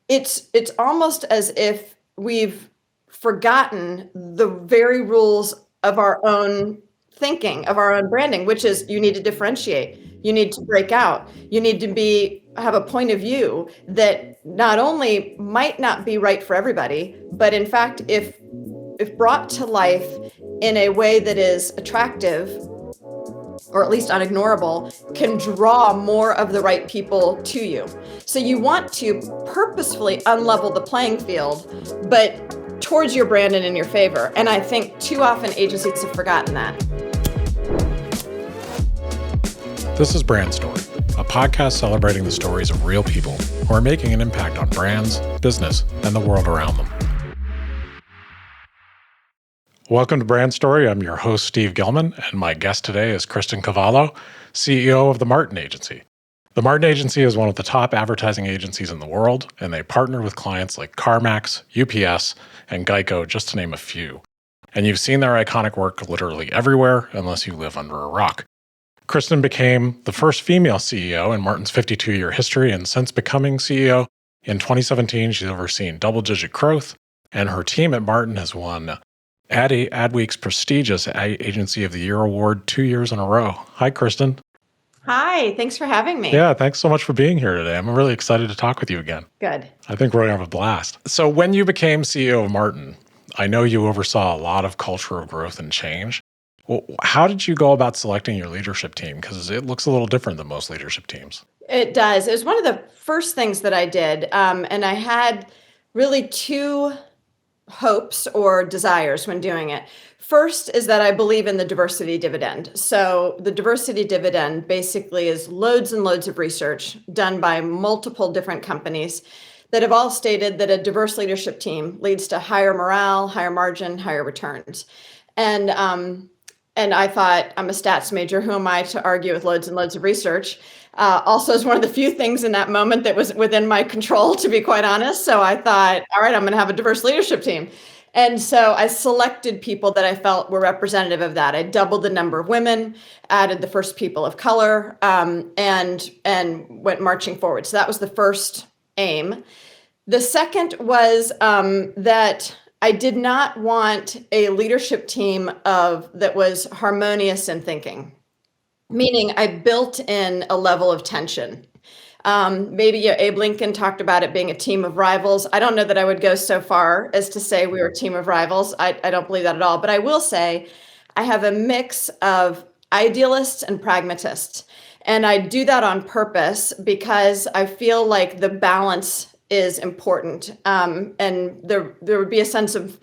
it's almost as if we've forgotten the very rules of our own thinking, of our own branding, which is you need to differentiate, you need to break out, you need to have a point of view that not only might not be right for everybody, but in fact, if brought to life in a way that is attractive or at least unignorable, can draw more of the right people to you. So you want to purposefully unlevel the playing field, but towards your brand and in your favor. And I think too often agencies have forgotten that. This is Brand Story, a podcast celebrating the stories of real people who are making an impact on brands, business, and the world around them. Welcome to Brand Story. I'm your host, Steve Gilman, and my guest today is Kristen Cavallo, CEO of the Martin Agency. The Martin Agency is one of the top advertising agencies in the world, and they partner with clients like CarMax, UPS, and Geico, just to name a few. And you've seen their iconic work literally everywhere, unless you live under a rock. Kristen became the first female CEO in Martin's 52-year history, and since becoming CEO in 2017, she's overseen double-digit growth, and her team at Martin has won Adweek's prestigious Agency of the Year award 2 years in a row. Hi, Kristen. Hi, thanks for having me. Yeah, thanks so much for being here today. I'm really excited to talk with you again. Good. I think we're going to have a blast. So when you became CEO of Martin, I know you oversaw a lot of cultural growth and change. Well, how did you go about selecting your leadership team? Because it looks a little different than most leadership teams. It does. It was one of the first things that I did. And I had really two hopes or desires when doing it. First is that I believe in the diversity dividend. So the diversity dividend basically is loads and loads of research done by multiple different companies that have all stated that a diverse leadership team leads to higher morale, higher margin, higher returns. And I thought, I'm a stats major. Who am I to argue with loads and loads of research? Also, is one of the few things in that moment that was within my control, to be quite honest. So I thought, all right, I'm going to have a diverse leadership team. And so I selected people that I felt were representative of that. I doubled the number of women, added the first people of color, and went marching forward. So that was the first aim. The second was that I did not want a leadership team that was harmonious in thinking. Meaning I built in a level of tension. Maybe Abe Lincoln talked about it being a team of rivals. I don't know that I would go so far as to say we were a team of rivals. I don't believe that at all. But I will say I have a mix of idealists and pragmatists. And I do that on purpose because I feel like the balance is important. And there would be a sense of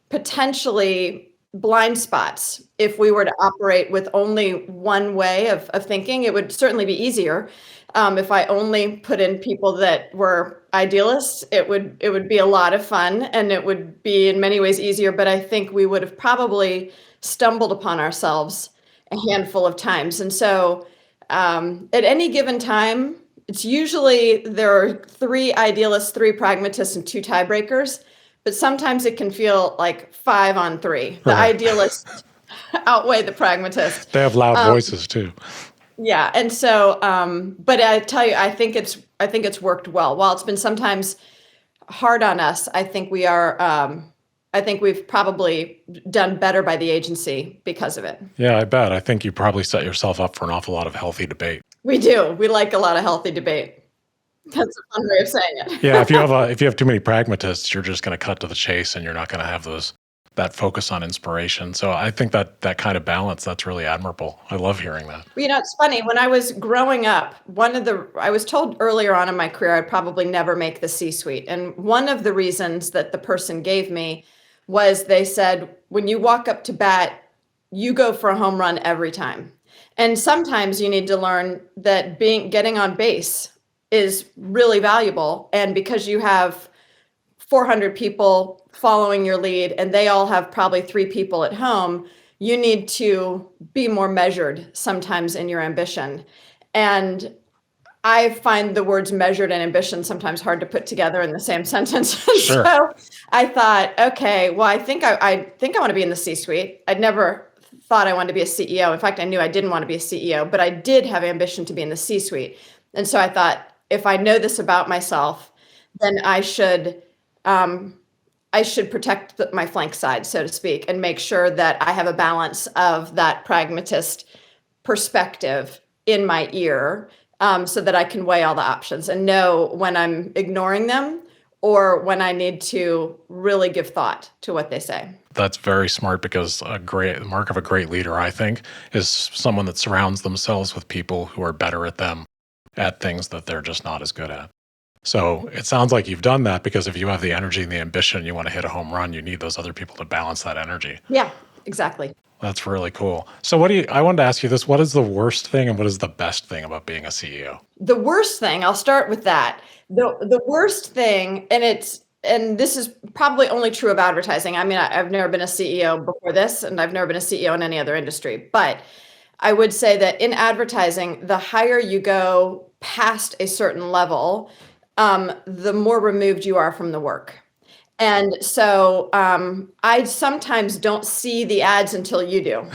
potentially blind spots if we were to operate with only one way of thinking. It would certainly be easier if I only put in people that were idealists. It would be a lot of fun and it would be in many ways easier, but I think we would have probably stumbled upon ourselves a handful of times. And so at any given time, it's usually there are 3 idealists, 3 pragmatists, and 2 tiebreakers. But sometimes it can feel like 5 on 3. The idealists outweigh the pragmatists. They have loud voices too. Yeah, and so, but I tell you, I think it's worked well. While it's been sometimes hard on us, I think we are. I think we've probably done better by the agency because of it. Yeah, I bet. I think you probably set yourself up for an awful lot of healthy debate. We do. We like a lot of healthy debate. That's a fun way of saying it. Yeah, if you have too many pragmatists, you're just going to cut to the chase, and you're not going to have that focus on inspiration. So I think that kind of balance, that's really admirable. I love hearing that. Well, it's funny. When I was growing up, I was told earlier on in my career I'd probably never make the C-suite, and one of the reasons that the person gave me was they said, when you walk up to bat, you go for a home run every time, and sometimes you need to learn that getting on base is really valuable. And because you have 400 people following your lead and they all have probably 3 people at home, you need to be more measured sometimes in your ambition. And I find the words measured and ambition sometimes hard to put together in the same sentence. Sure. So I thought, okay, well, I think I want to be in the C-suite. I'd never thought I wanted to be a CEO. In fact, I knew I didn't want to be a CEO, but I did have ambition to be in the C-suite. And so I thought, if I know this about myself, then I should protect my flank side, so to speak, and make sure that I have a balance of that pragmatist perspective in my ear, so that I can weigh all the options and know when I'm ignoring them or when I need to really give thought to what they say. That's very smart because the mark of a great leader, I think, is someone that surrounds themselves with people who are better at things that they're just not as good at. So it sounds like you've done that because if you have the energy and the ambition, you want to hit a home run, you need those other people to balance that energy. Yeah, exactly. That's really cool. So I wanted to ask you this, what is the worst thing and what is the best thing about being a CEO? The worst thing, I'll start with that. The worst thing, and this is probably only true of advertising. I mean, I've never been a CEO before this, and I've never been a CEO in any other industry. But I would say that in advertising, the higher you go past a certain level, the more removed you are from the work. And so I sometimes don't see the ads until you do.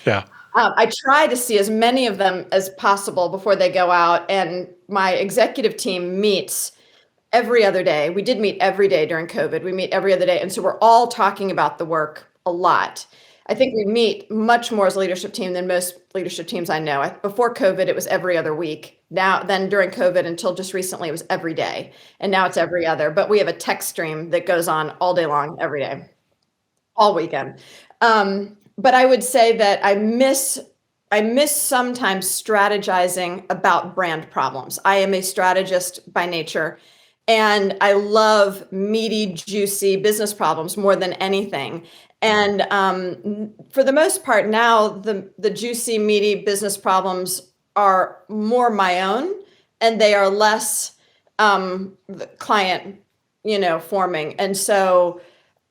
Yeah. I try to see as many of them as possible before they go out, and my executive team meets every other day. We did meet every day during COVID. We meet every other day, and so we're all talking about the work a lot. I think we meet much more as a leadership team than most leadership teams I know. Before COVID, it was every other week. Then during COVID, until just recently, it was every day, and now it's every other. But we have a text stream that goes on all day long, every day, all weekend. But I would say that I miss sometimes strategizing about brand problems. I am a strategist by nature, and I love meaty, juicy business problems more than anything. And for the most part now, the juicy, meaty business problems are more my own, and they are less the client, forming. And so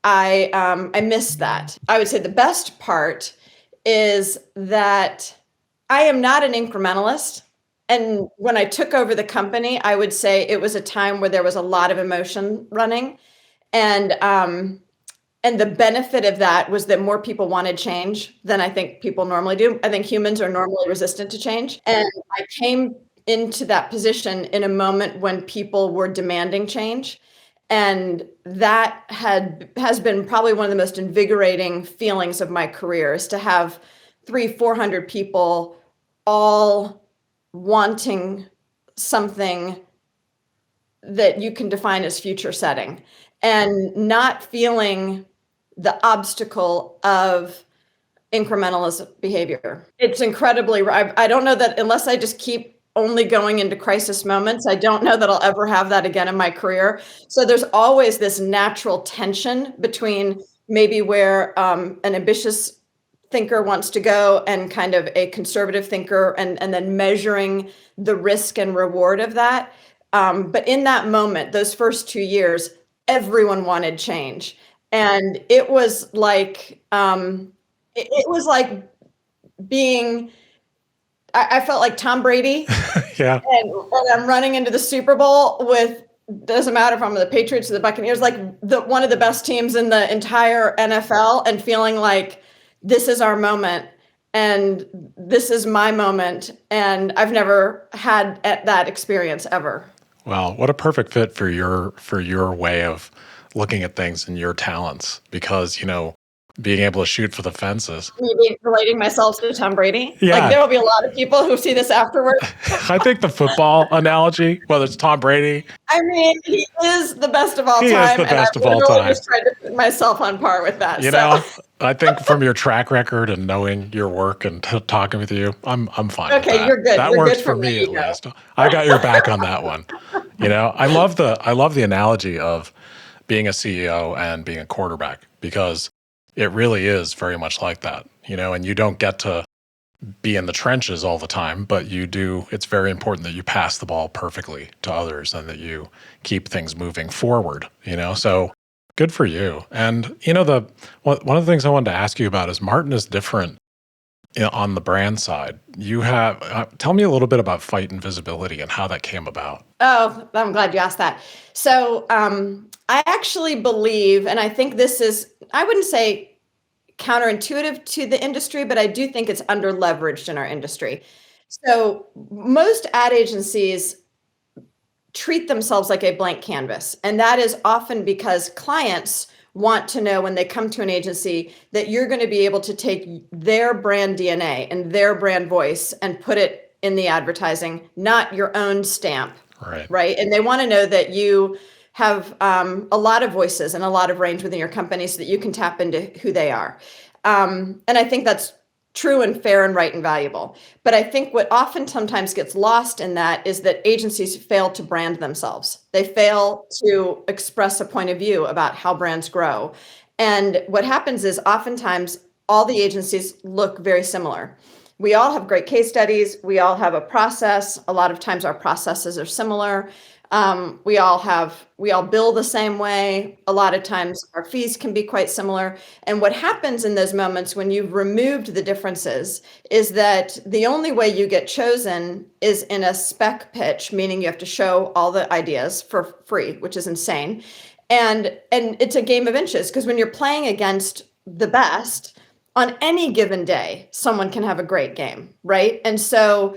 I miss that. I would say the best part is that I am not an incrementalist. And when I took over the company, I would say it was a time where there was a lot of emotion running. And the benefit of that was that more people wanted change than I think people normally do. I think humans are normally resistant to change. And I came into that position in a moment when people were demanding change. And that has been probably one of the most invigorating feelings of my career, is to have 300-400 people all wanting something that you can define as future setting, and not feeling the obstacle of incrementalist behavior. It's incredibly, I don't know that unless I just keep only going into crisis moments, I don't know that I'll ever have that again in my career. So there's always this natural tension between maybe where an ambitious thinker wants to go and kind of a conservative thinker, and then measuring the risk and reward of that. But in that moment, those first 2 years, everyone wanted change. And it was like, it was like being, I felt like Tom Brady. Yeah. And I'm running into the Super Bowl with, doesn't matter if I'm the Patriots or the Buccaneers, like one of the best teams in the entire NFL, and feeling like this is our moment and this is my moment. And I've never had that experience ever. Well, what a perfect fit for your way of looking at things and your talents, because being able to shoot for the fences. Maybe relating myself to Tom Brady. Yeah. Like, there will be a lot of people who see this afterward. I think the football analogy, whether it's Tom Brady, I mean, he is the best of all time. He is the best of all And I've time. just tried to put myself on par with that. I think from your track record and knowing your work and talking with you, I'm fine. Okay, with that. you're good. That You're works good for for me me, at least. I got your back on that one. I love the analogy of being a CEO and being a quarterback, because it really is very much like that. And you don't get to be in the trenches all the time, but you do. It's very important that you pass the ball perfectly to others and that you keep things moving forward. So good for you. And one of the things I wanted to ask you about is Martin is different on the brand side. You have tell me a little bit about Fight Invisibility and how that came about. Oh, I'm glad you asked that. So I actually believe, and I think this is, I wouldn't say counterintuitive to the industry, but I do think it's under leveraged in our industry. So most ad agencies treat themselves like a blank canvas. And that is often because clients want to know when they come to an agency that you're going to be able to take their brand DNA and their brand voice and put it in the advertising, not your own stamp. Right. And they want to know that you have a lot of voices and a lot of range within your company so that you can tap into who they are. And I think that's true and fair and right and valuable. But I think what often sometimes gets lost in that is that agencies fail to brand themselves. They fail to express a point of view about how brands grow. And what happens is oftentimes all the agencies look very similar. We all have great case studies. We all have a process. A lot of times our processes are similar. We all bill the same way. A lot of times our fees can be quite similar. And what happens in those moments when you've removed the differences is that the only way you get chosen is in a spec pitch, meaning you have to show all the ideas for free, which is insane. And it's a game of inches because when you're playing against the best, on any given day, someone can have a great game, right? And so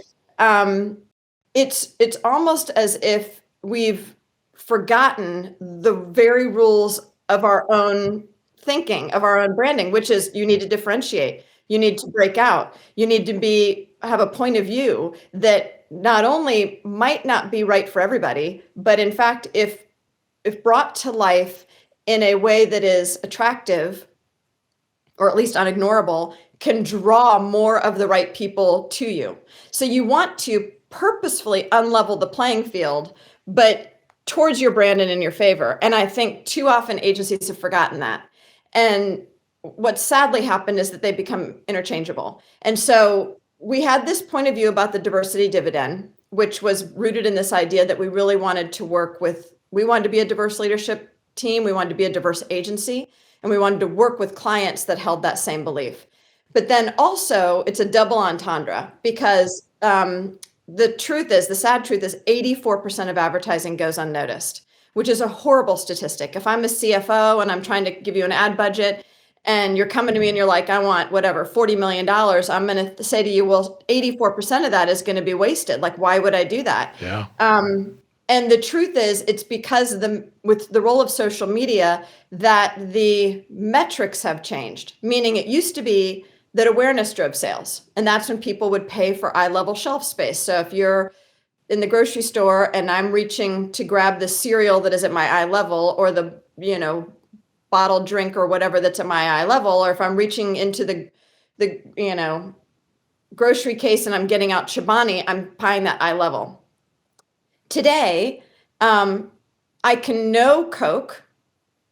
it's almost as if we've forgotten the very rules of our own thinking, of our own branding, which is you need to differentiate, you need to break out, you need to have a point of view that not only might not be right for everybody, but in fact, if brought to life in a way that is attractive, or at least unignorable, can draw more of the right people to you. So you want to purposefully unlevel the playing field, but towards your brand and in your favor. And I think too often agencies have forgotten that. And what sadly happened is that they become interchangeable. And so we had this point of view about the diversity dividend, which was rooted in this idea that we really wanted to we wanted to be a diverse leadership team, we wanted to be a diverse agency, and we wanted to work with clients that held that same belief. But then also it's a double entendre because the sad truth is 84% of advertising goes unnoticed, which is a horrible statistic. If I'm a CFO and I'm trying to give you an ad budget and you're coming to me and you're like, I want whatever, $40 million, I'm going to say to you, well, 84% of that is going to be wasted. Like, why would I do that? Yeah. And the truth is, it's because with the role of social media that the metrics have changed, meaning it used to be that awareness drove sales. And that's when people would pay for eye-level shelf space. So if you're in the grocery store and I'm reaching to grab the cereal that is at my eye level or the, bottled drink or whatever that's at my eye level, or if I'm reaching into the grocery case and I'm getting out Chobani, I'm buying that eye level. Today, I can know Coke.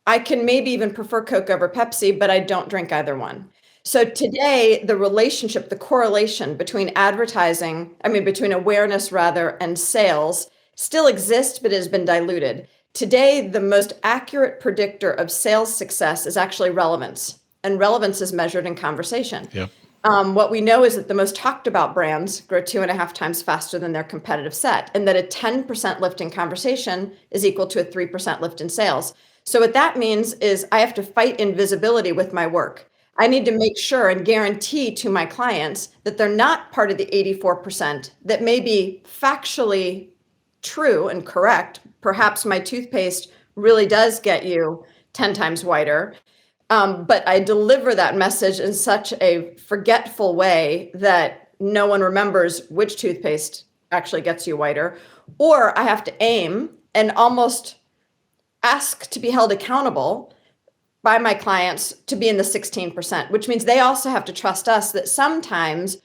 I can maybe even prefer Coke over Pepsi, but I don't drink either one. So today, the relationship, the correlation between between awareness rather, and sales still exists, but it has been diluted. Today, the most accurate predictor of sales success is actually relevance, and relevance is measured in conversation. Yep. What we know is that the most talked about brands grow 2.5 times faster than their competitive set, and that a 10% lift in conversation is equal to a 3% lift in sales. So what that means is I have to fight invisibility with my work. I need to make sure and guarantee to my clients that they're not part of the 84% that may be factually true and correct. Perhaps my toothpaste really does get you 10 times whiter. But I deliver that message in such a forgetful way that no one remembers which toothpaste actually gets you whiter. Or I have to aim and almost ask to be held accountable by my clients to be in the 16%, which means they also have to trust us that sometimes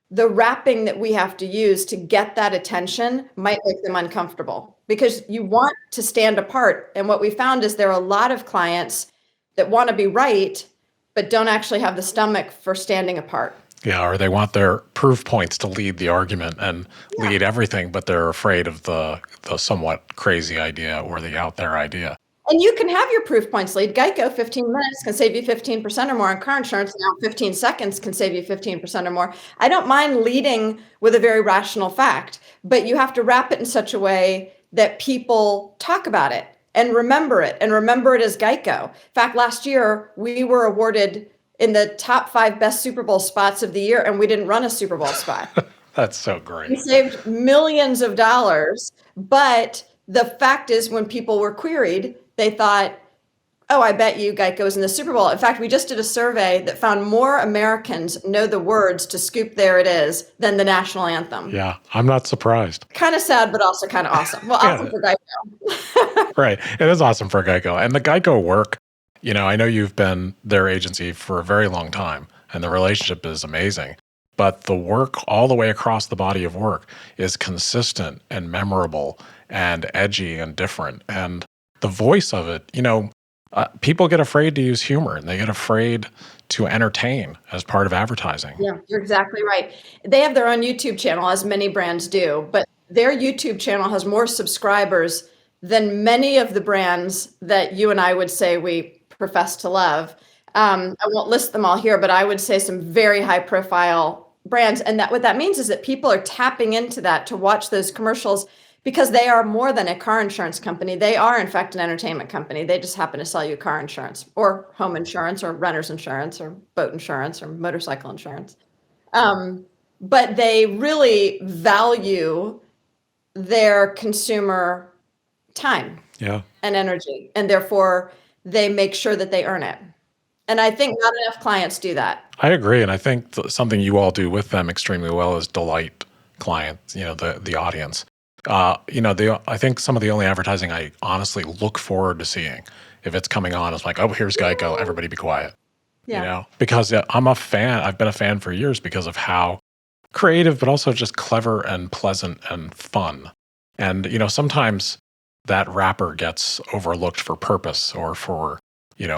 the wrapping that we have to use to get that attention might make them uncomfortable because you want to stand apart. And what we found is there are a lot of clients that want to be right, but don't actually have the stomach for standing apart. Yeah, or they want their proof points to lead the argument and lead everything, but they're afraid of the somewhat crazy idea or the out there idea. And you can have your proof points lead. Geico, 15 minutes can save you 15% or more. And car insurance now, 15 seconds can save you 15% or more. I don't mind leading with a very rational fact, but you have to wrap it in such a way that people talk about it and remember it as Geico. In fact, last year, we were awarded in the top 5 best Super Bowl spots of the year, and we didn't run a Super Bowl spot. That's so great. We saved millions of dollars, but the fact is, when people were queried, they thought, oh, I bet you Geico's in the Super Bowl. In fact, we just did a survey that found more Americans know the words to Scoop There It Is than the national anthem. Yeah, I'm not surprised. Kind of sad, but also kind of awesome. Well, awesome Yeah, for Geico. right. It is awesome for Geico. And the Geico work, I know you've been their agency for a very long time, and the relationship is amazing. But the work all the way across the body of work is consistent and memorable and edgy and different. And the voice of it, people get afraid to use humor and they get afraid to entertain as part of advertising. Yeah, you're exactly right. They have their own YouTube channel, as many brands do, but their YouTube channel has more subscribers than many of the brands that you and I would say we profess to love. I won't list them all here, but I would say some very high profile brands. And that what that means is that people are tapping into that to watch those commercials because they are more than a car insurance company. They are, in fact, an entertainment company. They just happen to sell you car insurance or home insurance or renter's insurance or boat insurance or motorcycle insurance. But they really value their consumer time Yeah. and energy, and therefore they make sure that they earn it. And I think not enough clients do that. I agree. And I think something you all do with them extremely well is delight clients, the audience. I think some of the only advertising I honestly look forward to seeing, if it's coming on, is like, oh, here's Geico, everybody be quiet. Yeah. Because I'm a fan. I've been a fan for years because of how creative, but also just clever and pleasant and fun. And, sometimes that wrapper gets overlooked for purpose or for,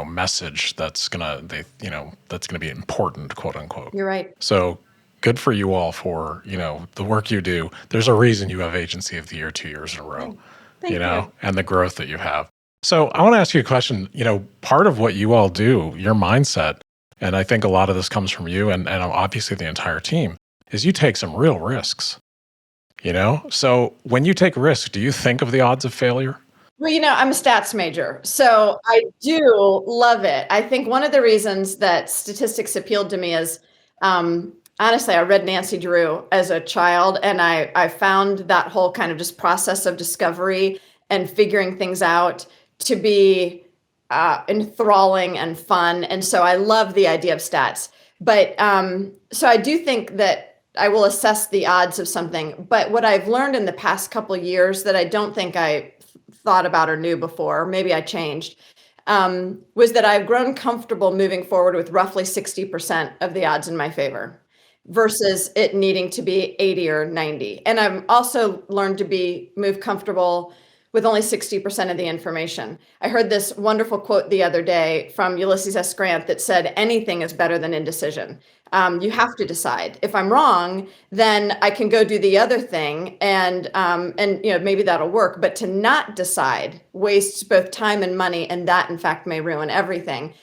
message that's gonna be important, quote unquote. You're right. So good for you all for, the work you do. There's a reason you have Agency of the Year 2 years in a row, Thank you. and the growth that you have. So I want to ask you a question. Part of what you all do, your mindset, and I think a lot of this comes from you and obviously the entire team, is you take some real risks. So when you take risks, do you think of the odds of failure? Well, I'm a stats major, so I do love it. I think one of the reasons that statistics appealed to me is, honestly, I read Nancy Drew as a child, and I found that whole kind of just process of discovery and figuring things out to be enthralling and fun. And so I love the idea of stats. But so I do think that I will assess the odds of something. But what I've learned in the past couple of years that I don't think I thought about or knew before, maybe I changed, was that I've grown comfortable moving forward with roughly 60% of the odds in my favor versus it needing to be 80 or 90. And I've also learned to move comfortable with only 60% of the information. I heard this wonderful quote the other day from Ulysses S. Grant that said, anything is better than indecision. You have to decide. If I'm wrong, then I can go do the other thing and maybe that'll work. But to not decide wastes both time and money, and that in fact may ruin everything.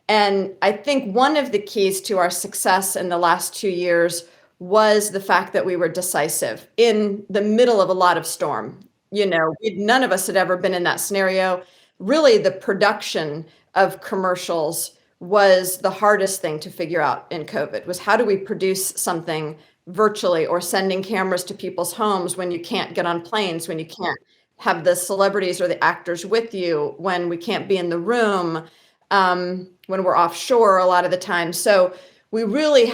And I think one of the keys to our success in the last 2 years was the fact that we were decisive in the middle of a lot of storm. None of us had ever been in that scenario. Really, the production of commercials was the hardest thing to figure out in COVID, was how do we produce something virtually or sending cameras to people's homes when you can't get on planes, when you can't have the celebrities or the actors with you, when we can't be in the room, when we're offshore a lot of the time. So we really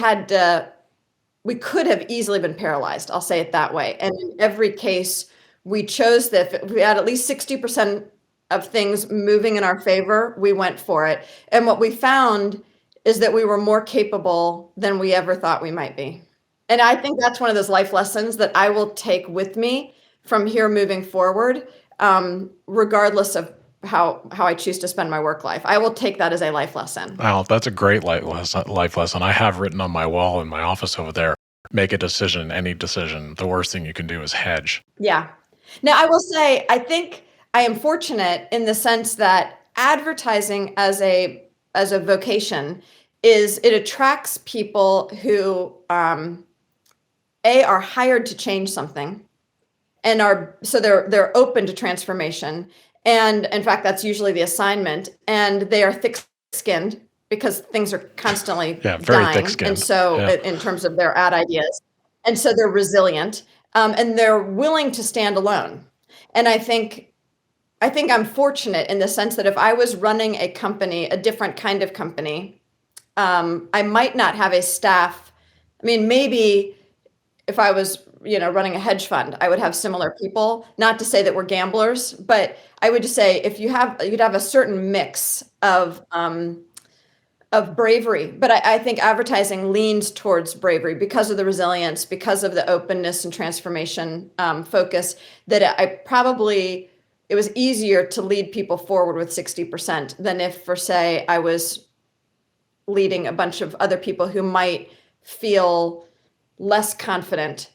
we could have easily been paralyzed, I'll say it that way. And in every case, we chose that if we had at least 60% of things moving in our favor, we went for it. And what we found is that we were more capable than we ever thought we might be. And I think that's one of those life lessons that I will take with me from here moving forward, regardless of how I choose to spend my work life. I will take that as a life lesson. Wow, that's a great life lesson. I have written on my wall in my office over there, make a decision, any decision. The worst thing you can do is hedge. Yeah. Now, I will say, I think I am fortunate in the sense that advertising as a vocation it attracts people who are hired to change something and they're open to transformation. And in fact, that's usually the assignment. And they are thick-skinned because things are constantly very dying. thick-skinned. And so in terms of their ad ideas, and so they're resilient. And they're willing to stand alone. And I think I think I'm fortunate in the sense that if I was running a company, a different kind of company, I might not have a staff. I mean, maybe if I was, running a hedge fund, I would have similar people. Not to say that we're gamblers, but I would just say if you'd have a certain mix of bravery. But I think advertising leans towards bravery because of the resilience, because of the openness and transformation focus. That it was easier to lead people forward with 60% than if, for say, I was leading a bunch of other people who might feel less confident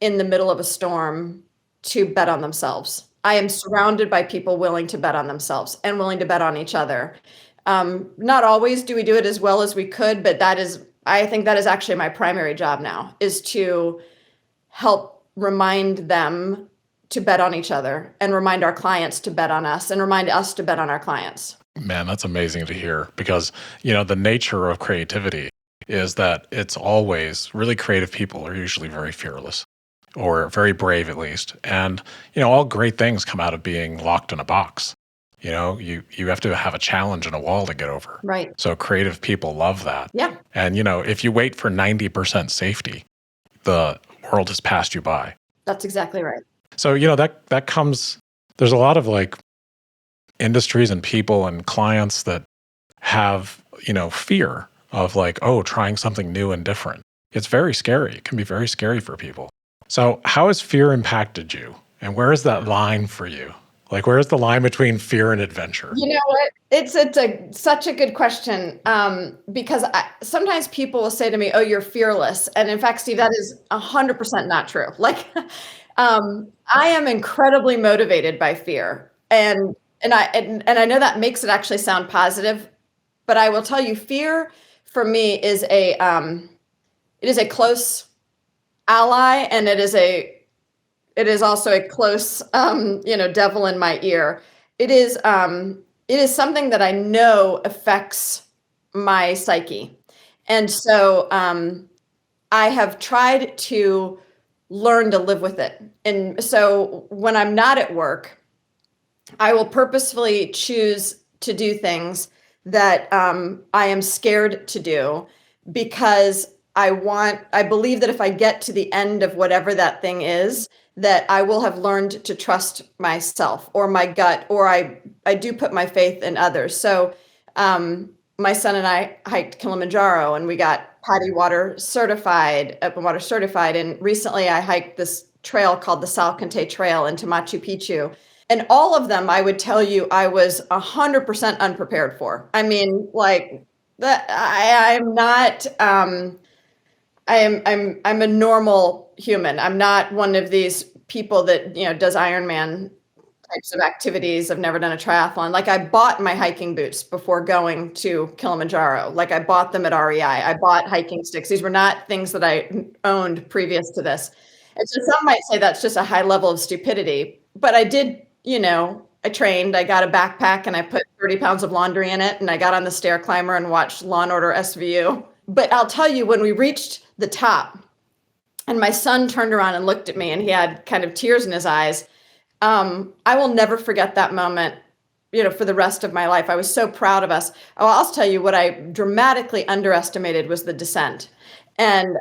in the middle of a storm to bet on themselves. I am surrounded by people willing to bet on themselves and willing to bet on each other. Not always do we do it as well as we could, but I think that is actually my primary job now, is to help remind them to bet on each other and remind our clients to bet on us and remind us to bet on our clients. Man, that's amazing to hear because, the nature of creativity is that it's always really creative people are usually very fearless or very brave at least. And, all great things come out of being locked in a box. You have to have a challenge and a wall to get over. Right. So creative people love that. Yeah. And, if you wait for 90% safety, the world has passed you by. That's exactly right. So, that comes, there's a lot of like industries and people and clients that have, fear of like, oh, trying something new and different. It's very scary. It can be very scary for people. So how has fear impacted you? And where is that line for you? Like, where's the line between fear and adventure? You know what? It's such a good question, because sometimes people will say to me, "Oh, you're fearless," and in fact, Steve, that is 100% not true. Like, I am incredibly motivated by fear, and I know that makes it actually sound positive, but I will tell you, fear for me is it is a close ally, and it is also a close, devil in my ear. It is something that I know affects my psyche. And so I have tried to learn to live with it. And so when I'm not at work, I will purposefully choose to do things that I am scared to do because I believe that if I get to the end of whatever that thing is, that I will have learned to trust myself or my gut, or I do put my faith in others. So my son and I hiked Kilimanjaro and we got open water certified. And recently I hiked this trail called the Salcante Trail into Machu Picchu. And all of them, I would tell you, I was 100% unprepared for. I mean, like that. I'm not. I'm a normal human. I'm not one of these people that does Ironman types of activities. I've never done a triathlon. Like, I bought my hiking boots before going to Kilimanjaro. Like, I bought them at REI. I bought hiking sticks. These were not things that I owned previous to this. And so some might say that's just a high level of stupidity. But I did, I trained. I got a backpack and I put 30 pounds of laundry in it. And I got on the stair climber and watched Law and Order SVU. But I'll tell you, when we reached the top and my son turned around and looked at me and he had kind of tears in his eyes, I will never forget that moment, for the rest of my life. I was so proud of us. Oh, I'll tell you what I dramatically underestimated was the descent. And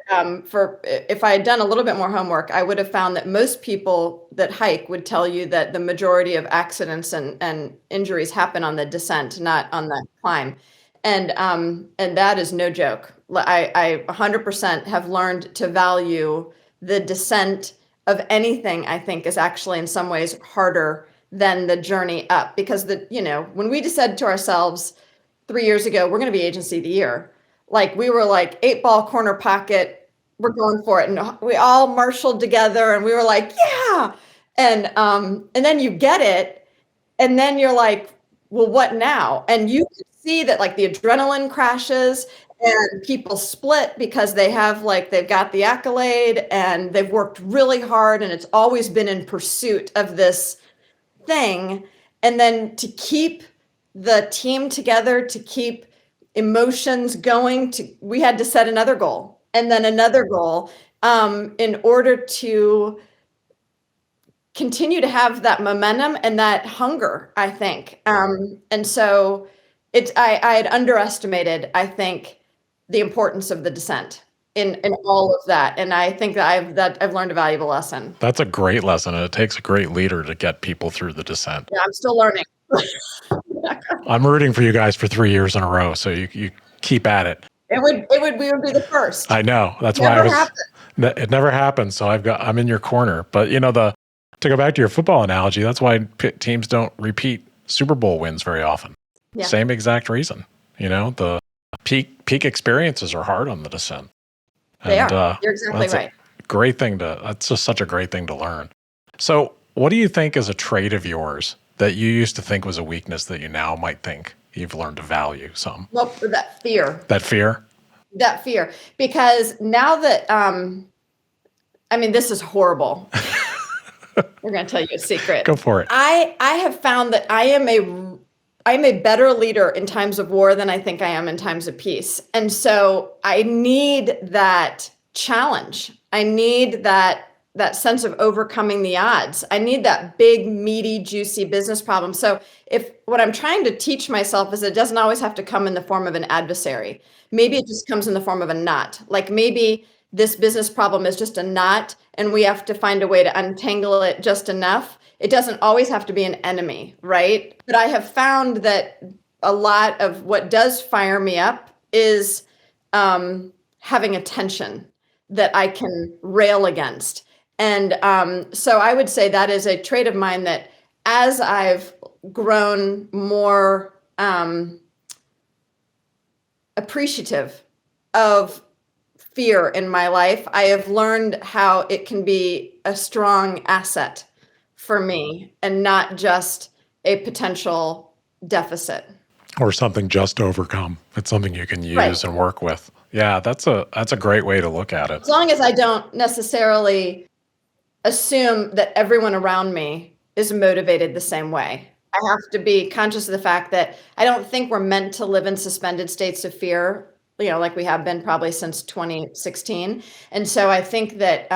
if I had done a little bit more homework, I would have found that most people that hike would tell you that the majority of accidents and injuries happen on the descent, not on the climb. And that is no joke. I 100% have learned to value the descent of anything. I think is actually in some ways harder than the journey up, because when we just said to ourselves 3 years ago, we're going to be agency of the year, like we were like 8-ball corner pocket, we're going for it, and we all marshaled together, and we were like, yeah, and then you get it, and then you're like, well, what now? And you can see that like the adrenaline crashes and people split because they've got the accolade and they've worked really hard and it's always been in pursuit of this thing. And then to keep the team together, to keep emotions going, we had to set another goal and then another goal in order to continue to have that momentum and that hunger, I think. And so I had underestimated, I think, the importance of the dissent in all of that. And I think that I've learned a valuable lesson. That's a great lesson, and it takes a great leader to get people through the dissent. Yeah, I'm still learning. I'm rooting for you guys for 3 years in a row, so you keep at it. We would be the first. I know. That's why it never happened. So I'm in your corner. But to go back to your football analogy, that's why teams don't repeat Super Bowl wins very often. Yeah. Same exact reason. The peak experiences are hard on the descent. They are. You're exactly right. That's just such a great thing to learn. So what do you think is a trait of yours that you used to think was a weakness that you now might think you've learned to value some? Well, that fear. That fear? That fear. Because now that, this is horrible. We're going to tell you a secret. Go for it. I have found that I'm a better leader in times of war than I think I am in times of peace. And so I need that challenge. I need that sense of overcoming the odds. I need that big, meaty, juicy business problem. So if what I'm trying to teach myself is it doesn't always have to come in the form of an adversary. Maybe it just comes in the form of a knot. Like maybe this business problem is just a knot and we have to find a way to untangle it just enough. It doesn't always have to be an enemy, right? But I have found that a lot of what does fire me up is having a tension that I can rail against. And so I would say that is a trait of mine that as I've grown more appreciative of fear in my life, I have learned how it can be a strong asset for me and not just a potential deficit. Or something just to overcome. It's something you can use and work with. Yeah, that's a great way to look at it. As long as I don't necessarily assume that everyone around me is motivated the same way. I have to be conscious of the fact that I don't think we're meant to live in suspended states of fear, like we have been probably since 2016. And so I think that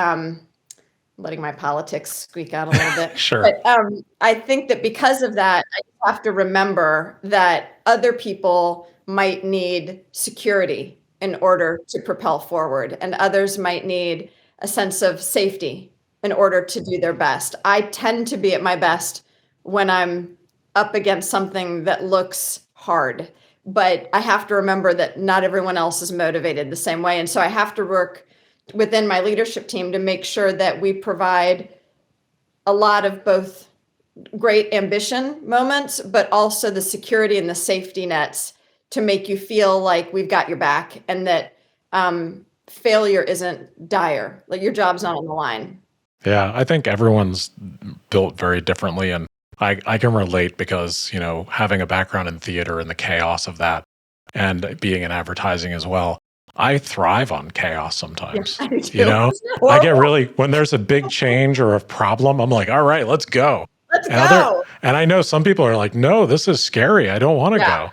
letting my politics squeak out a little bit. Sure. But I think that because of that, I have to remember that other people might need security in order to propel forward, and others might need a sense of safety in order to do their best. I tend to be at my best when I'm up against something that looks hard, but I have to remember that not everyone else is motivated the same way. And so I have to work within my leadership team to make sure that we provide a lot of both great ambition moments, but also the security and the safety nets to make you feel like we've got your back and that failure isn't dire, like your job's not on the line. Yeah, I think everyone's built very differently, and I can relate because, having a background in theater and the chaos of that and being in advertising as well, I thrive on chaos sometimes. Yeah, I do. I get really, when there's a big change or a problem, I'm like, all right, let's go. Let's go. And I know some people are like, no, this is scary. I don't want to go.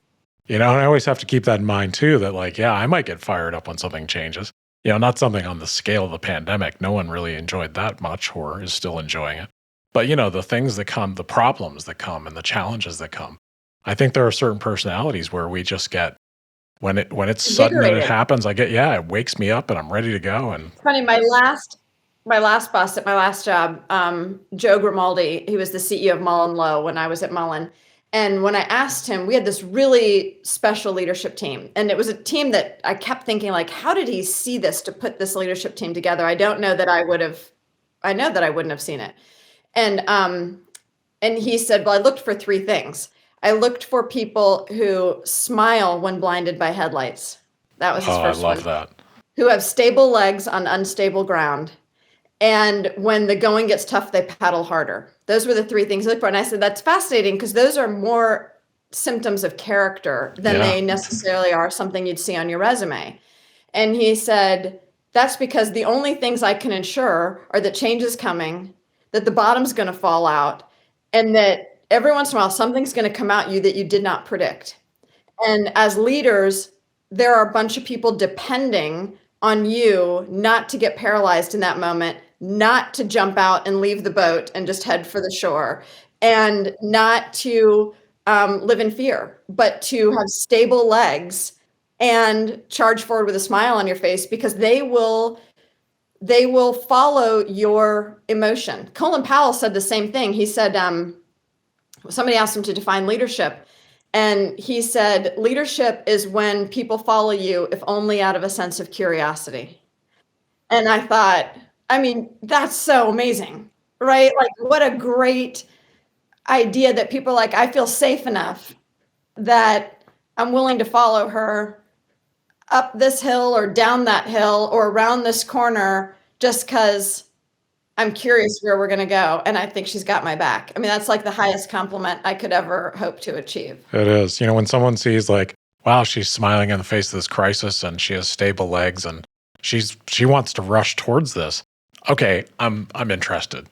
And I always have to keep that in mind too, that I might get fired up when something changes. Not something on the scale of the pandemic. No one really enjoyed that much or is still enjoying it. But, the things that come, the problems that come and the challenges that come. I think there are certain personalities where we just get, when it's sudden that it happens, it wakes me up and I'm ready to go. And it's funny, my last boss at my last job, Joe Grimaldi, he was the CEO of Mullen Lowe when I was at Mullen. And when I asked him, we had this really special leadership team. And it was a team that I kept thinking, how did he see this to put this leadership team together? I know that I wouldn't have seen it. And he said, well, I looked for three things. I looked for people who smile when blinded by headlights. That was his first one. I love that. Who have stable legs on unstable ground. And when the going gets tough, they paddle harder. Those were the three things I looked for. And I said, that's fascinating because those are more symptoms of character than they necessarily are something you'd see on your resume. And he said, that's because the only things I can ensure are that change is coming, that the bottom's going to fall out, and that every once in a while, something's going to come out you that you did not predict. And as leaders, there are a bunch of people depending on you not to get paralyzed in that moment, not to jump out and leave the boat and just head for the shore, and not to live in fear, but to have stable legs and charge forward with a smile on your face, because they will follow your emotion. Colin Powell said the same thing. He said, somebody asked him to define leadership, and he said, leadership is when people follow you, if only out of a sense of curiosity. And I thought, I mean, that's so amazing, right? Like, what a great idea that people are like, I feel safe enough that I'm willing to follow her up this hill or down that hill or around this corner just because I'm curious where we're going to go. And I think she's got my back. I mean, that's like the highest compliment I could ever hope to achieve. It is. When someone sees like, wow, she's smiling in the face of this crisis and she has stable legs and she wants to rush towards this. Okay, I'm interested.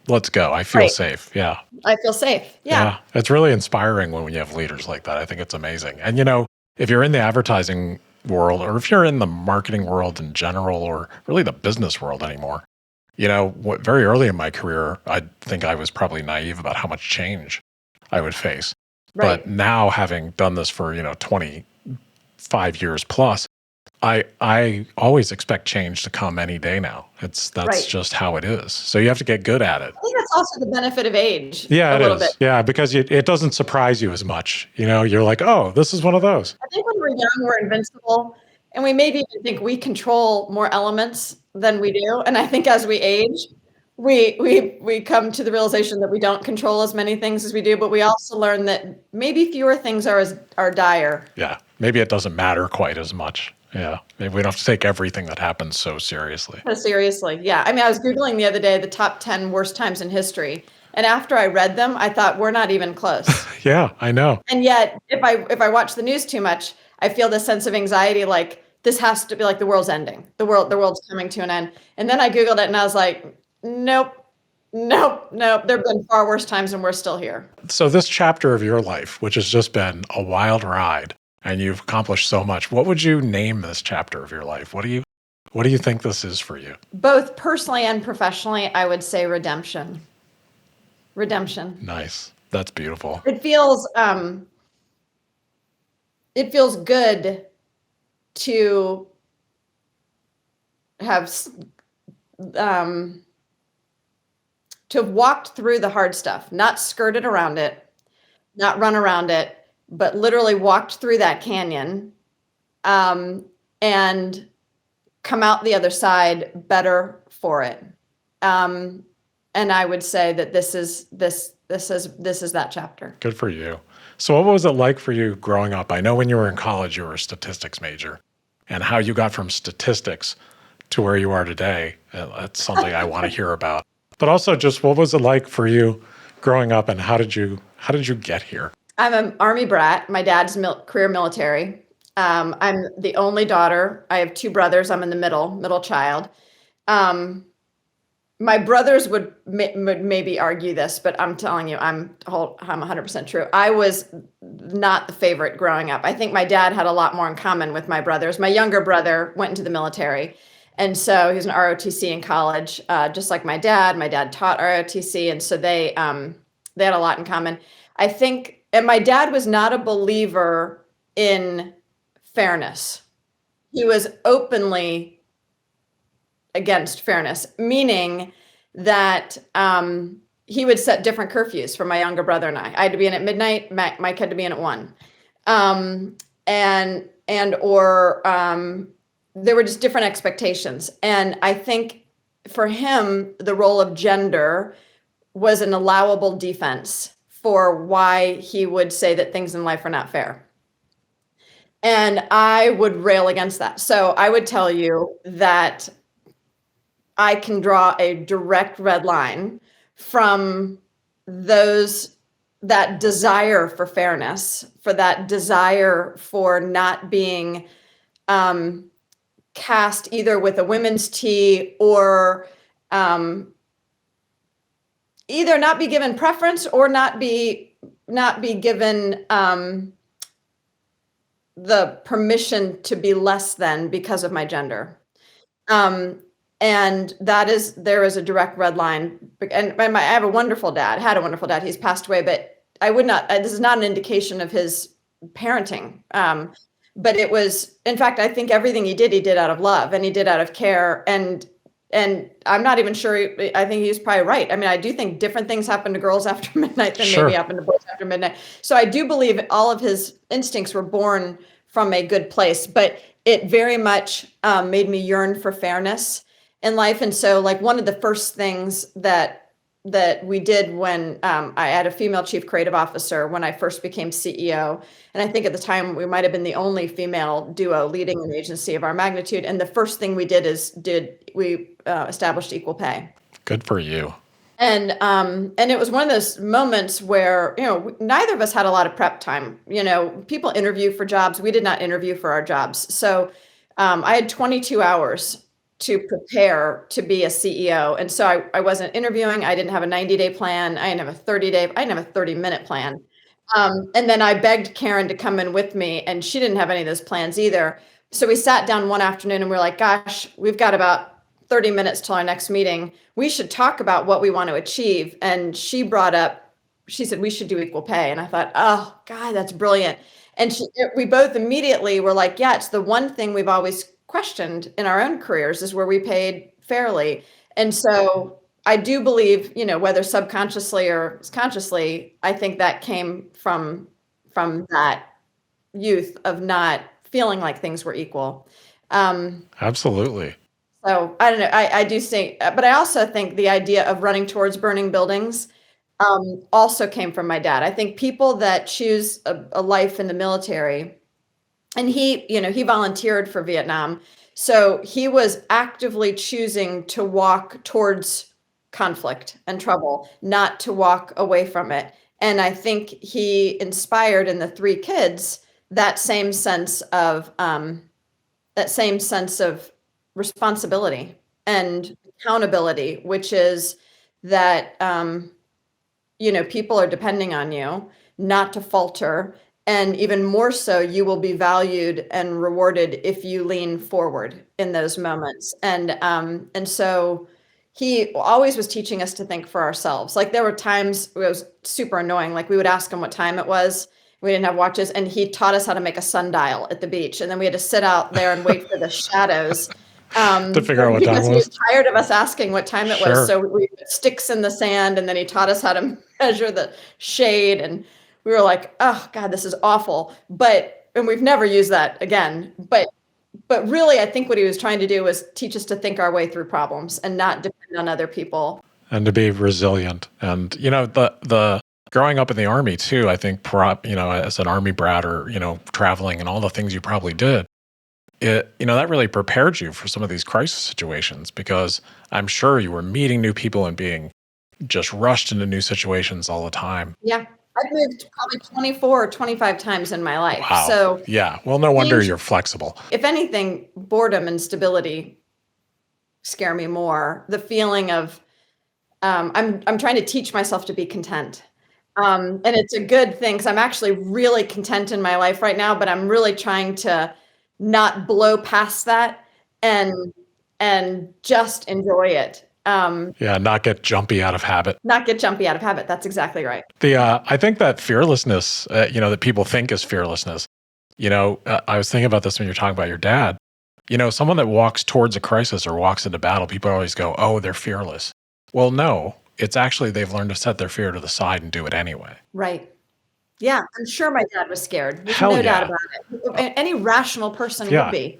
Let's go. I feel safe. Yeah. I feel safe. Yeah. It's really inspiring when you have leaders like that. I think it's amazing. And if you're in the advertising world, or if you're in the marketing world in general, or really the business world anymore, very early in my career, I think I was probably naive about how much change I would face. Right. But now, having done this for 25 years plus, I always expect change to come any day now. That's just how it is. So you have to get good at it. I think that's also the benefit of age. Yeah, a little bit. Yeah, because it doesn't surprise you as much. You're like, oh, this is one of those. I think when we're young, we're invincible, and we maybe even think we control more elements than we do. And I think as we age, we come to the realization that we don't control as many things as we do, but we also learn that maybe fewer things are dire. Yeah, maybe it doesn't matter quite as much. Yeah, maybe we don't have to take everything that happens so seriously. Seriously, yeah. I mean, I was Googling the other day the top 10 worst times in history, and after I read them, I thought we're not even close. Yeah, I know. And yet, if I watch the news too much, I feel this sense of anxiety, like this has to be like the world's ending. The world's coming to an end. And then I Googled it and I was like, nope. There've been far worse times and we're still here. So this chapter of your life, which has just been a wild ride, and you've accomplished so much, what would you name this chapter of your life? What do you think this is for you? Both personally and professionally, I would say redemption. Redemption. Nice. That's beautiful. It feels good to have walked through the hard stuff, not skirted around it, not run around it, but literally walked through that canyon, and come out the other side better for it. And I would say that this is that chapter. Good for you. So what was it like for you growing up? I know when you were in college, you were a statistics major, and how you got from statistics to where you are today. That's something I want to hear about. But also just what was it like for you growing up, and how did you get here? I'm an Army brat. My dad's career military. I'm the only daughter. I have two brothers. I'm in the middle child. My brothers would maybe argue this, but I'm telling you, I'm 100% true. I was not the favorite growing up. I think my dad had a lot more in common with my brothers. My younger brother went into the military, and so he was an ROTC in college, just like my dad. My dad taught ROTC, and so they had a lot in common. I think, and my dad was not a believer in fairness. He was openly against fairness, meaning that he would set different curfews for my younger brother and I. I had to be in at midnight. Mike had to be in at 1, there were just different expectations. And I think for him, the role of gender was an allowable defense for why he would say that things in life are not fair. And I would rail against that. So I would tell you that I can draw a direct red line from that desire for fairness, for that desire for not being cast either with a women's T or either not be given preference or not be given the permission to be less than because of my gender. And there is a direct red line. And I have a wonderful dad, had a wonderful dad. He's passed away, but I would not, this is not an indication of his parenting. But it was, in fact, I think everything he did out of love, and he did out of care. And I'm not even sure, I think he's probably right. I mean, I do think different things happen to girls after midnight than Sure. maybe happen to boys after midnight. So I do believe all of his instincts were born from a good place, but it very much made me yearn for fairness in life. And so, like, one of the first things that we did when I had a female chief creative officer when I first became CEO, and I think at the time we might have been the only female duo leading an agency of our magnitude. And the first thing we did we established equal pay. Good for you. And it was one of those moments where, neither of us had a lot of prep time. People interview for jobs. We did not interview for our jobs. So I had 22 hours to prepare to be a CEO. And so I wasn't interviewing. I didn't have a 90-day plan. I didn't have a 30-minute plan. And then I begged Karen to come in with me, and she didn't have any of those plans either. So we sat down one afternoon and we're like, gosh, we've got about 30 minutes till our next meeting. We should talk about what we want to achieve. And she said, we should do equal pay. And I thought, oh God, that's brilliant. And we both immediately were like, yeah, it's the one thing we've always questioned in our own careers, is where we paid fairly. And so I do believe, whether subconsciously or consciously, I think that came from that youth of not feeling like things were equal. Absolutely. So I don't know. I do think, but I also think the idea of running towards burning buildings also came from my dad. I think people that choose a life in the military, and he volunteered for Vietnam, so he was actively choosing to walk towards conflict and trouble, not to walk away from it. And I think he inspired in the three kids that same sense of responsibility and accountability, which is that people are depending on you not to falter, and even more so, you will be valued and rewarded if you lean forward in those moments. And so he always was teaching us to think for ourselves. Like, there were times it was super annoying. Like, we would ask him what time it was. We didn't have watches, and he taught us how to make a sundial at the beach, and then we had to sit out there and wait for the shadows to figure out what time it was. Because he was tired of us asking what time it Sure. was. So we put sticks in the sand, and then he taught us how to measure the shade, and we were like, oh God, this is awful. And we've never used that again. But really, I think what he was trying to do was teach us to think our way through problems and not depend on other people. And to be resilient. And, the growing up in the Army too, I think, as an Army brat, or, traveling and all the things you probably did, that really prepared you for some of these crisis situations, because I'm sure you were meeting new people and being just rushed into new situations all the time. Yeah. I've moved probably 24 or 25 times in my life. Wow. So yeah. Well, no wonder you're flexible. If anything, boredom and stability scare me more. The feeling of I'm trying to teach myself to be content. And it's a good thing, because I'm actually really content in my life right now, but I'm really trying to not blow past that and just enjoy it. Not get jumpy out of habit. That's exactly right. I think that fearlessness, that people think is fearlessness. I was thinking about this when you're talking about your dad. Someone that walks towards a crisis or walks into battle, people always go, oh, they're fearless. Well, no, it's actually they've learned to set their fear to the side and do it anyway. Right. Yeah, I'm sure my dad was scared. There's Hell no yeah. doubt about it. Any rational person would be.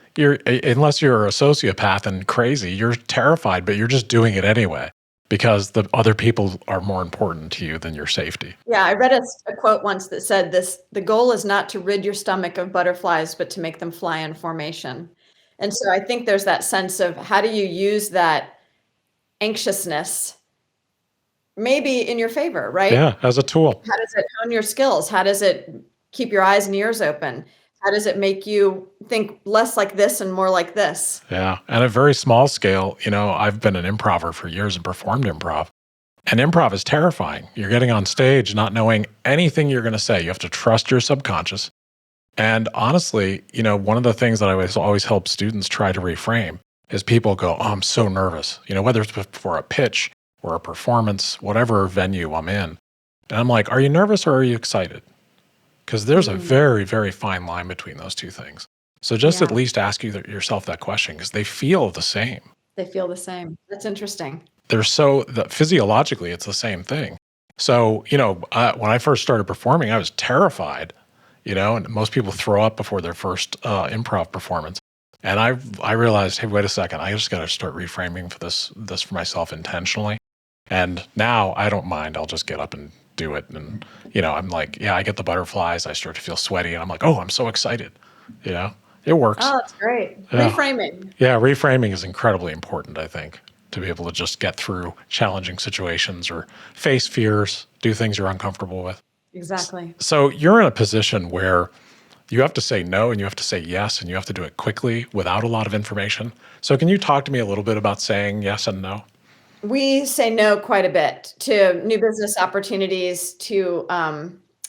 Unless you're a sociopath and crazy, you're terrified, but you're just doing it anyway, because the other people are more important to you than your safety. Yeah, I read a quote once that said this: the goal is not to rid your stomach of butterflies, but to make them fly in formation. And so I think there's that sense of, how do you use that anxiousness maybe in your favor, right? Yeah, as a tool. How does it hone your skills? How does it keep your eyes and ears open? How does it make you think less like this and more like this? Yeah. And at a very small scale, I've been an improver for years and performed improv. And improv is terrifying. You're getting on stage not knowing anything you're going to say. You have to trust your subconscious. And honestly, one of the things that I always help students try to reframe is people go, "Oh, I'm so nervous," whether it's for a pitch or a performance, whatever venue I'm in. And I'm like, "Are you nervous or are you excited?" Because there's a Mm, very, very fine line between those two things. So just at yeah, least ask yourself that question because they feel the same. they feel the same. That's interesting. Physiologically, it's the same thing. So, when I first started performing, I was terrified, and most people throw up before their first improv performance. And I realized, hey, wait a second, I just got to start reframing this for myself intentionally. And now I don't mind. I'll just get up and do it. And, I'm like, yeah, I get the butterflies. I start to feel sweaty. And I'm like, oh, I'm so excited. You know, it works. Oh, that's great. Yeah. Reframing. Yeah. Reframing is incredibly important, I think, to be able to just get through challenging situations or face fears, do things you're uncomfortable with. Exactly. So you're in a position where you have to say no and you have to say yes and you have to do it quickly without a lot of information. So can you talk to me a little bit about saying yes and no? We say no quite a bit to new business opportunities, to